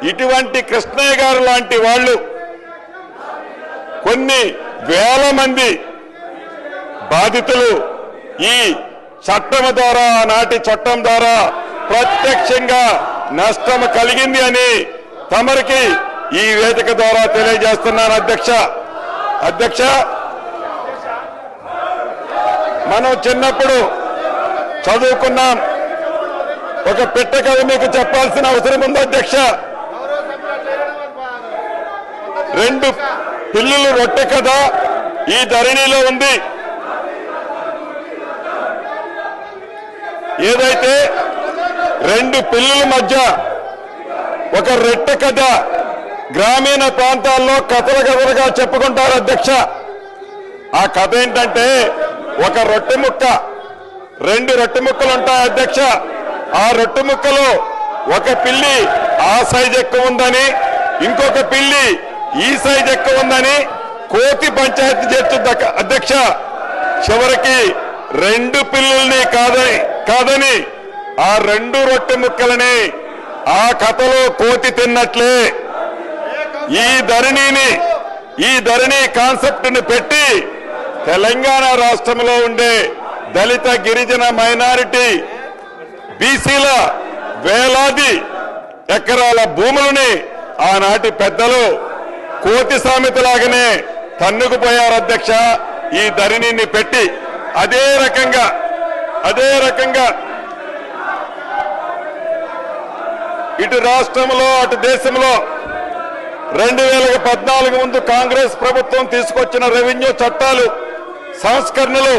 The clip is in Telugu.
ఇటువంటి కృష్ణయ్య గారు లాంటి వాళ్ళు కొన్ని వేల మంది బాధితులు ఈ చట్టం ద్వారా, నాటి చట్టం ద్వారా ప్రత్యక్షంగా నష్టం కలిగింది అని తమరికి ఈ వేదిక ద్వారా తెలియజేస్తున్నాను అధ్యక్ష మనం చిన్నప్పుడు చదువుకున్నాం. ఒక పిట్ట కథ మీకు చెప్పాల్సిన అవసరం ఉంది అధ్యక్ష. 2 పిల్లులు రొట్టె కథ ఈ ధరణిలో ఉంది. ఏదైతే 2 పిల్లుల మధ్య ఒక రొట్టె కథ గ్రామీణ ప్రాంతాల్లో కథలుగా చెప్పుకుంటారు అధ్యక్ష. ఆ కథ ఏంటంటే, ఒక రొట్టె ముక్క, 2 రొట్టె ముక్కలు ఉంటాయి అధ్యక్ష. ఆ రొట్టె ముక్కలో ఒక పిల్లి ఆ సైజ్ ఎక్కువ ఉందని, ఇంకొక పిల్లి ఈ సైజ్ ఎక్కువ ఉందని కోతి పంచాయతీ చేస్తుంది అధ్యక్ష. చివరికి 2 పిల్లుల్ని కాదని ఆ 2 రొట్టె ముక్కలని ఆ కథలో కోతి తిన్నట్లే ఈ ధరణి కాన్సెప్ట్ ని పెట్టి తెలంగాణ రాష్ట్రంలో ఉండే దళిత, గిరిజన, మైనారిటీ, బీసీల వేలాది ఎకరాల భూములని ఆనాటి పెద్దలు కోతి సామెతలాగానే తన్నుకుపోయారు అధ్యక్ష. ఈ ధరణిని పెట్టి అదే రకంగా ఇటు రాష్ట్రంలో అటు దేశంలో 2014 ముందు కాంగ్రెస్ ప్రభుత్వం తీసుకొచ్చిన రెవెన్యూ చట్టాలు, సంస్కరణలు